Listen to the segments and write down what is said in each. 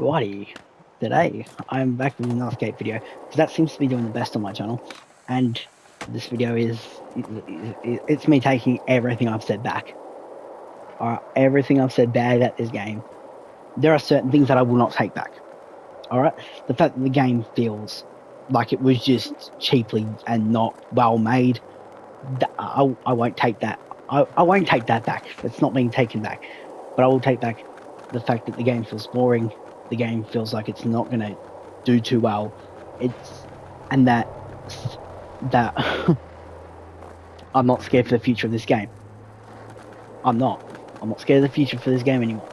everybody. Today I'm back with another skate video because that seems to be doing the best on my channel, and this video is it's me taking everything I've said back. Alright, everything I've said bad at this game. There are certain things that I will not take back. Alright, the fact that the game feels like it was just cheaply and not well made, I won't take that. I won't take that back. It's not being taken back, but I will take back the fact that the game feels boring. The game feels like it's not gonna do too well. And that I'm not scared for the future of this game. I'm not scared of the future for this game anymore.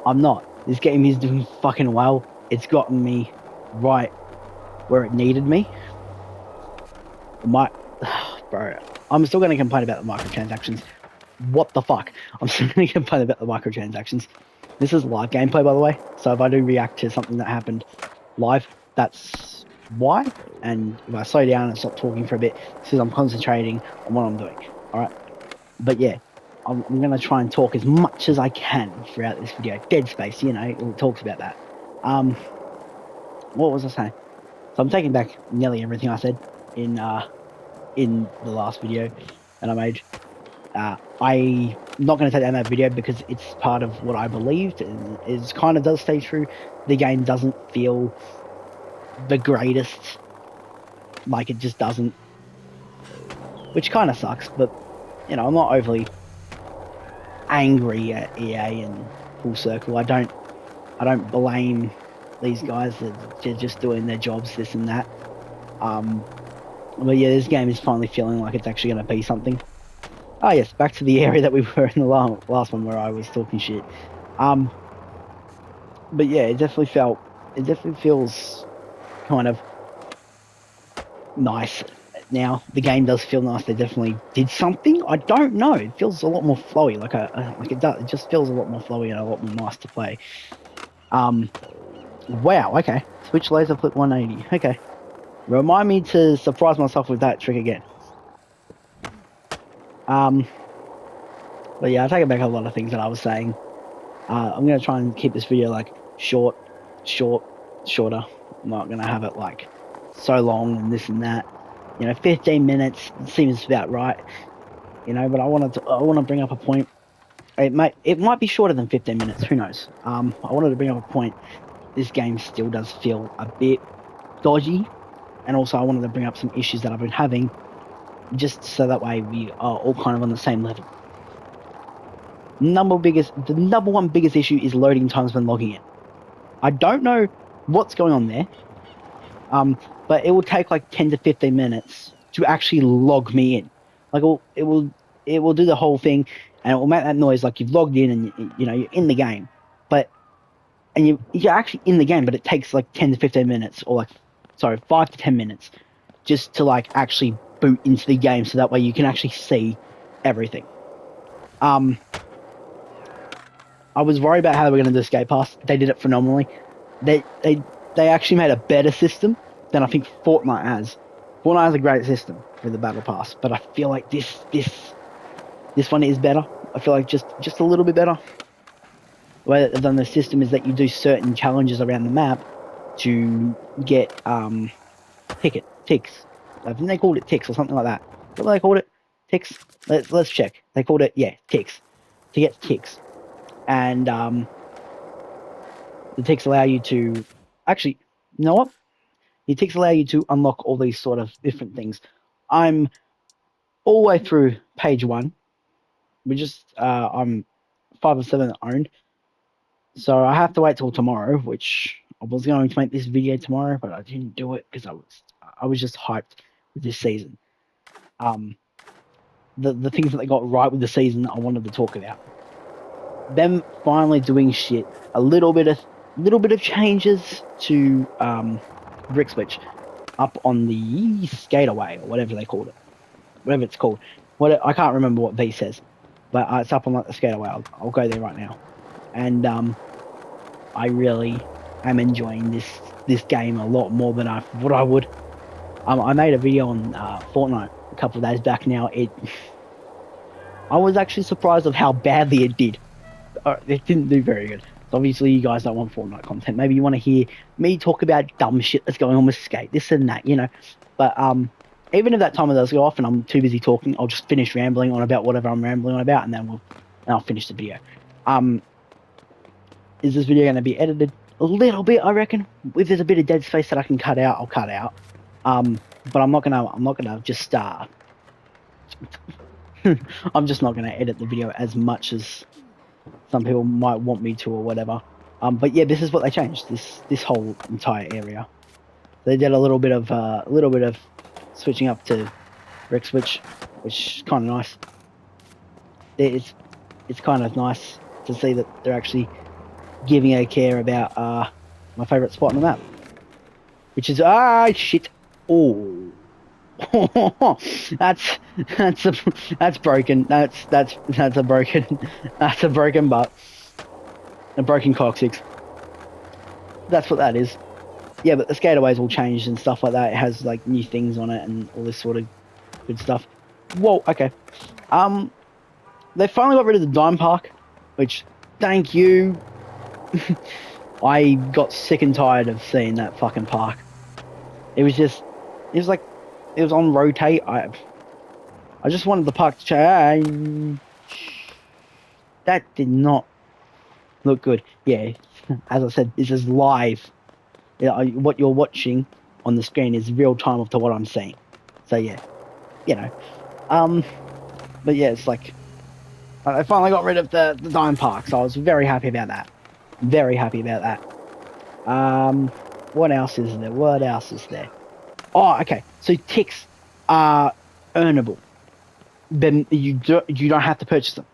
I'm not. This game is doing fucking well. It's gotten me right where it needed me. Bro, I'm still gonna complain about the microtransactions. What the fuck? I'm still gonna complain about the microtransactions. This is live gameplay, by the way, so if I do react to something that happened live, that's why. And if I slow down and stop talking for a bit, it's because I'm concentrating on what I'm doing. Alright? But yeah, I'm going to try and talk as much as I can throughout this video. Dead Space, you know, it talks about that. What was I saying? So I'm taking back nearly everything I said in the last video that I made. I'm not going to take down that video because it's part of what I believed, and it kind of does stay true. The game doesn't feel the greatest, like it just doesn't, which kind of sucks, but you know, I'm not overly angry at EA and Full Circle. I don't blame these guys that they're just doing their jobs, this and that. But yeah, this game is finally feeling like it's actually going to be something. Oh yes, back to the area that we were in the last one where I was talking shit. But yeah, it definitely feels kind of nice now. The game does feel nice. They definitely did something. I don't know. It feels a lot more flowy. Like it does. It just feels a lot more flowy and a lot more nice to play. Wow. Okay. Switch laser flip 180. Okay. Remind me to surprise myself with that trick again. But yeah, I take back a lot of things that I was saying. I'm gonna try and keep this video like shorter. I'm not gonna have it like so long and this and that. You know, 15 minutes seems about right. You know, but I want to bring up a point. It might be shorter than 15 minutes. Who knows? I wanted to bring up a point. This game still does feel a bit dodgy, and also I wanted to bring up some issues that I've been having, just so that way we are all kind of on the same level. The number one biggest issue is loading times when logging in. I don't know what's going on there, but it will take like 10 to 15 minutes to actually log me in. Like it will do the whole thing, and it will make that noise like you've logged in and you know you're in the game, and you're actually in the game, but it takes like 10 to 15 minutes, or like 5 to 10 minutes, just to like actually boot into the game, so that way you can actually see everything. I was worried about how they were going to do Skate Pass. They did it phenomenally. They actually made a better system than I think Fortnite has. Fortnite has a great system with the Battle Pass, but I feel like this one is better. I feel like just a little bit better. The way that they've done the system is that you do certain challenges around the map to get ticks. I think they called it ticks or something like that. What they called it? Ticks? Let's check. They called it, yeah, ticks. To get ticks. And the ticks allow you to actually, you know what? The ticks allow you to unlock all these sort of different things. I'm all the way through page 1. I'm 5 of 7 owned. So I have to wait till tomorrow, which I was going to make this video tomorrow, but I didn't do it because I was just hyped with this season. The things that they got right with the season I wanted to talk about. Them finally doing shit, a little bit of changes to Brick Switch up on the Skateaway or whatever they called it, whatever it's called. I can't remember what V says, but it's up on like the Skateaway. I'll go there right now, and I really am enjoying this game a lot more than I thought I would. I made a video on Fortnite a couple of days back now. I was actually surprised of how badly it did. It didn't do very good. So So obviously you guys don't want Fortnite content. Maybe you want to hear me talk about dumb shit that's going on with Skate, this and that, you know. But even if that timer does go off and I'm too busy talking, I'll just finish rambling on about whatever I'm rambling on about, and then I'll finish the video. Is this video going to be edited a little bit? I reckon. If there's a bit of dead space that I can cut out, I'll cut out. But I'm not gonna just I'm just not gonna edit the video as much as some people might want me to or whatever. But yeah, this is what they changed. This whole entire area. They did a little bit of switching up to Brick Switch, which is kind of nice. It's kind of nice to see that they're actually giving a care about my favourite spot on the map, which is shit. Oh, that's broken. That's a broken butt, a broken coccyx. That's what that is. Yeah, but the skaterways all changed and stuff like that. It has like new things on it and all this sort of good stuff. Whoa, okay. They finally got rid of the Dime Park, which, thank you. I got sick and tired of seeing that fucking park. It was on rotate. I just wanted the park to change. That did not look good. Yeah, as I said, this is live. What you're watching on the screen is real time up to what I'm seeing. So yeah, you know. But yeah, it's like I finally got rid of the Dime Park, so I was very happy about that. Very happy about that. What else is there? Oh, okay. So ticks are earnable. Then you don't have to purchase them.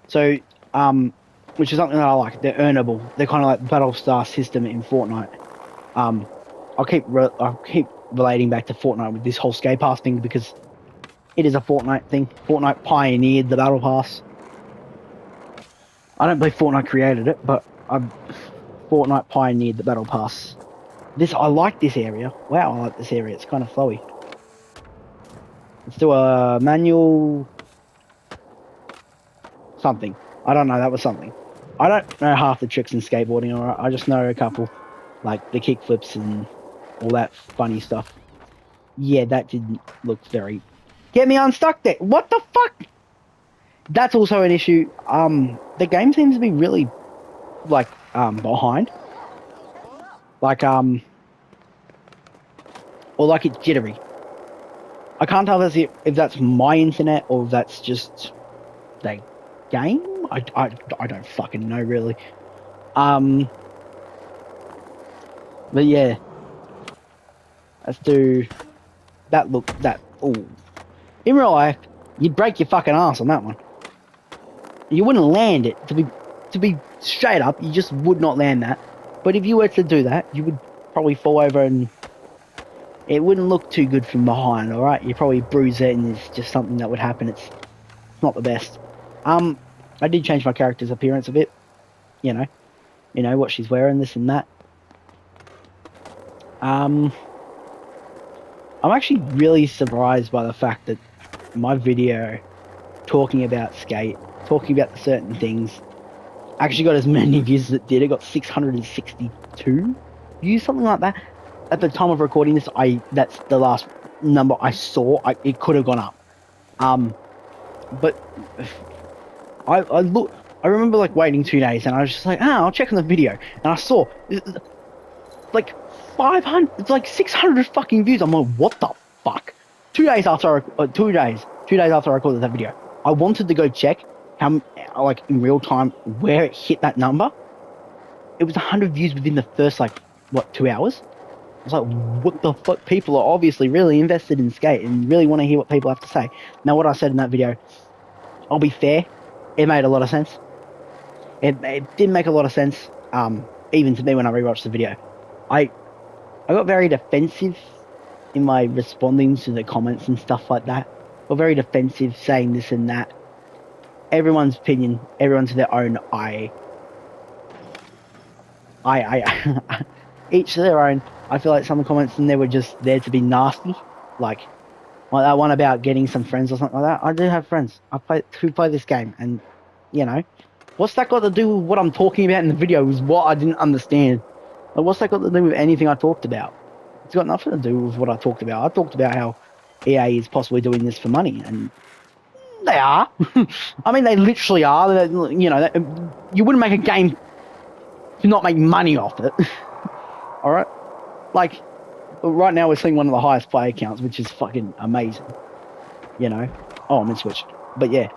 So which is something that I like. They're earnable. They're kind of like Battlestar system in Fortnite. I'll keep relating back to Fortnite with this whole skate pass thing because it is a Fortnite thing. Fortnite pioneered the Battle Pass. I don't believe Fortnite created it, but Fortnite pioneered the Battle Pass. I like this area. Wow, I like this area. It's kind of flowy. Let's do a manual something. I don't know. That was something. I don't know half the tricks in skateboarding. Alright, I just know a couple, like the kick flips and all that funny stuff. Yeah, that didn't look very. Get me unstuck there. What the fuck? That's also an issue. The game seems to be really, like, behind. Like, or like it's jittery. I can't tell if that's my internet or if that's just the game. I don't fucking know, really. But yeah. Let's do that ooh. In real life, you'd break your fucking ass on that one. You wouldn't land it. To be straight up, you just would not land that. But if you were to do that, you would probably fall over and it wouldn't look too good from behind, alright? You'd probably bruise it and it's just something that would happen. It's not the best. I did change my character's appearance a bit. You know what she's wearing, this and that. I'm actually really surprised by the fact that my video talking about skate, talking about certain things, actually got as many views as it did. It got 662 views, something like that. At the time of recording this, that's the last number I saw. It could have gone up. But I remember like waiting 2 days and I was just like, I'll check on the video. And I saw like 500, it's like 600 fucking views. I'm like, what the fuck? 2 days after two days after I recorded that video, I wanted to go check how, like in real time, where it hit that number. It was 100 views within the first 2 hours. I was like, what the fuck? People are obviously really invested in skate and really want to hear what people have to say. Now, what I said in that video, I'll be fair, it made a lot of sense. It did make a lot of sense, even to me when I rewatched the video. I got very defensive in my responding to the comments and stuff like that. I got very defensive, saying this and that. Everyone's opinion, everyone's their own. Each to their own. I feel like some of the comments in there were just there to be nasty. Like that one about getting some friends or something like that. I do have friends. Who play this game, and What's that got to do with what I'm talking about in the video? Is what I didn't understand. Like, what's that got to do with anything I talked about? It's got nothing to do with what I talked about. I talked about how EA is possibly doing this for money, and they are. I mean, they literally are. You know, you wouldn't make a game to not make money off it. All right, like right now we're seeing one of the highest player counts, which is fucking amazing. You know, oh, I'm in Switch, but yeah,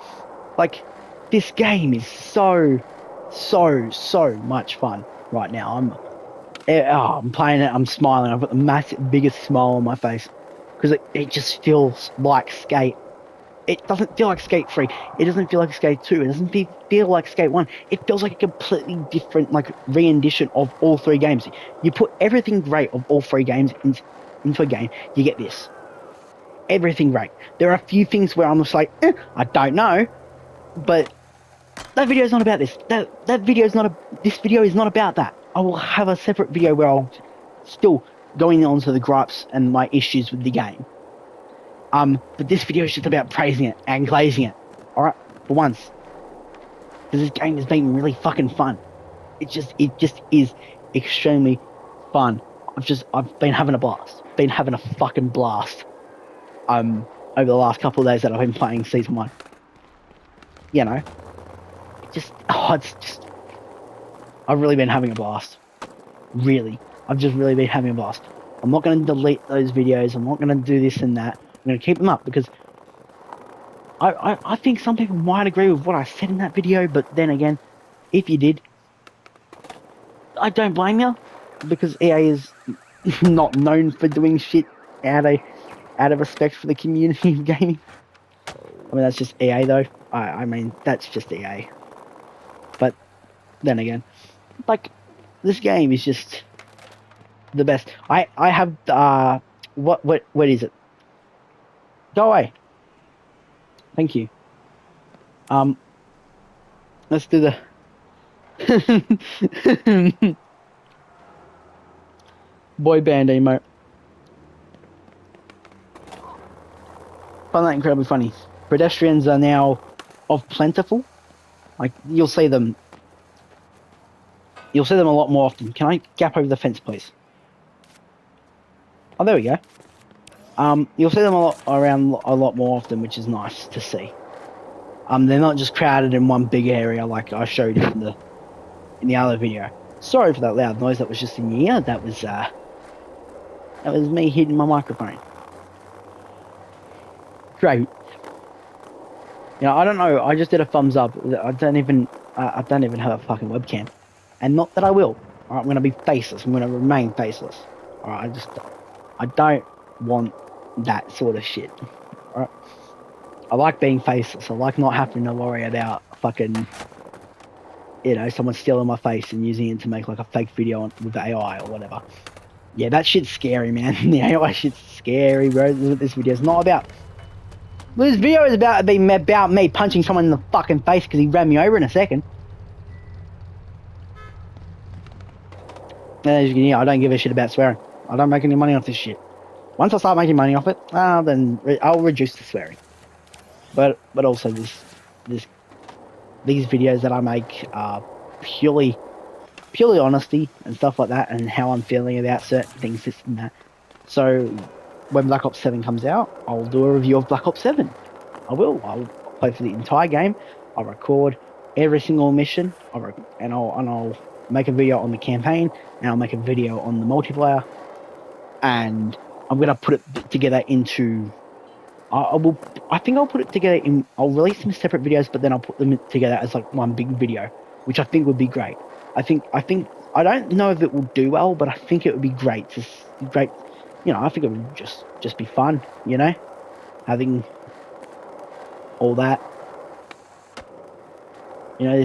like this game is so much fun right now. I'm playing it. I'm smiling. I've got the biggest smile on my face because it just feels like Skate. It doesn't feel like Skate 3. It doesn't feel like Skate 2. It doesn't feel like Skate 1. It feels like a completely different, like, rendition of all three games. You put everything great of all three games into a game, you get this. Everything great. There are a few things where I'm just like, I don't know, but that video is not about this. That video is not this video is not about that. I will have a separate video where I'll still going on to the gripes and my issues with the game. But this video is just about praising it and glazing it. Alright? For once. Because this game has been really fucking fun. It just is extremely fun. I've been having a blast. Been having a fucking blast. Over the last couple of days that I've been playing Season 1. You know? I've really been having a blast. Really. I've just really been having a blast. I'm not going to delete those videos. I'm not going to do this and that. I'm going to keep them up because I think some people might agree with what I said in that video, but then again, if you did, I don't blame you because EA is not known for doing shit out of respect for the community of gaming. I mean, that's just EA though. I mean, that's just EA. But then again, like, this game is just the best. I have, what is it? Go away. Thank you. Let's do the boy band emote. Find that incredibly funny. Pedestrians are now of plentiful. Like, you'll see them a lot more often. Can I gap over the fence, please? Oh, there we go. You'll see them around a lot more often, which is nice to see. They're not just crowded in one big area like I showed you in the other video. Sorry for that loud noise that was just in your ear. That was me hitting my microphone. Great. You know, I don't know. I just did a thumbs up. I don't even have a fucking webcam, and not that I will. All right, I'm gonna be faceless. I'm gonna remain faceless. All right, I don't want that sort of shit. All right. I like being faceless. I like not having to worry about fucking, you know, someone stealing my face and using it to make like a fake video with AI or whatever. Yeah, that shit's scary, man. The AI shit's scary, bro. This video's not about. This video is about me punching someone in the fucking face because he ran me over in a second. And as you can hear, I don't give a shit about swearing. I don't make any money off this shit. Once I start making money off it, then I'll reduce the swearing. But also these videos that I make are purely honesty and stuff like that, and how I'm feeling about certain things, this and that. So when Black Ops 7 comes out, I'll do a review of Black Ops 7. I'll play for the entire game. I'll record every single mission. I'll make a video on the campaign, and I'll make a video on the multiplayer. And I'm gonna put it together into. I think I'll put it together in. I'll release some separate videos, but then I'll put them together as like one big video, which I think would be great. I think I don't know if it will do well, but I think it would be great. You know, I think it would just be fun. You know, having all that. You know,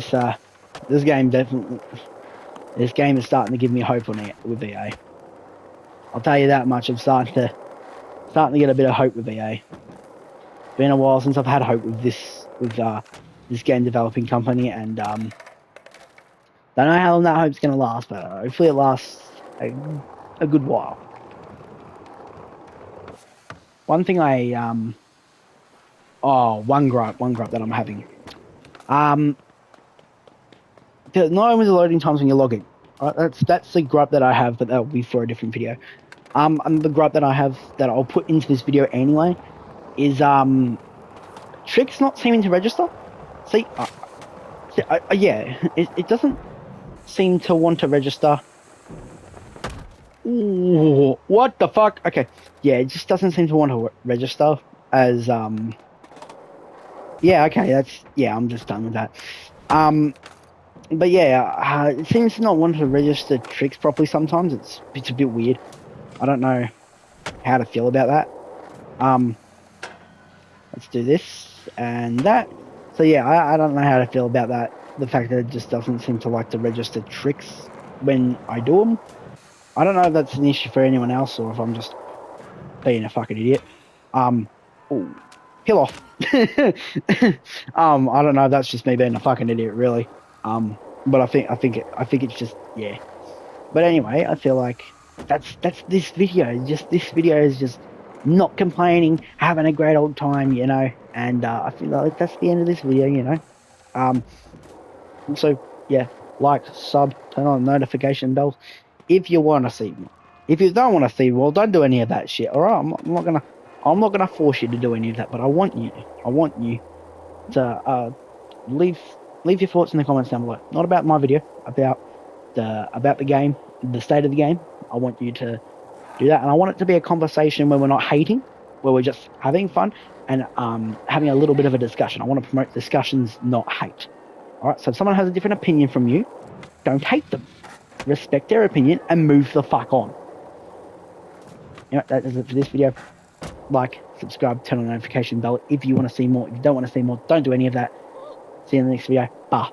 this game definitely. This game is starting to give me hope on it with EA. I'll tell you that much. I'm starting to get a bit of hope with EA. Been a while since I've had hope with this game developing company, and don't know how long that hope's gonna last, but hopefully it lasts a good while. One thing one gripe that I'm having. there's not only the loading times when you're logging. Right? That's the gripe that I have, but that'll be for a different video. And the gripe that I have that I'll put into this video anyway is Trix not seeming to register. See, yeah, it doesn't seem to want to register. Ooh, what the fuck? Okay, yeah, it just doesn't seem to want to register as yeah, okay, I'm just done with that. But yeah, it seems to not want to register Trix properly sometimes. It's a bit weird. I don't know how to feel about that. Let's do this and that. So yeah, I don't know how to feel about that. The fact that it just doesn't seem to like to register Trix when I do them. I don't know if that's an issue for anyone else or if I'm just being a fucking idiot. Ooh, peel off. I don't know if that's just me being a fucking idiot, really. But I think it's just, yeah. But anyway, I feel like that's this video. This video is just not complaining, having a great old time, you know. And I feel like that's the end of this video, you know. So yeah, like, sub, turn on the notification bells if you want to see more. If you don't want to see more, don't do any of that shit. All right, I'm not gonna force you to do any of that, but I want you to leave your thoughts in the comments down below. Not about my video, about the game, the state of the game. I want you to do that, and I want it to be a conversation where we're not hating, where we're just having fun and having a little bit of a discussion. I want to promote discussions, not hate. All right, so if someone has a different opinion from you, don't hate them. Respect their opinion and move the fuck on. You know, that is it for this video. Like, subscribe, turn on the notification bell if you want to see more. If you don't want to see more, don't do any of that. See you in the next video. Bye.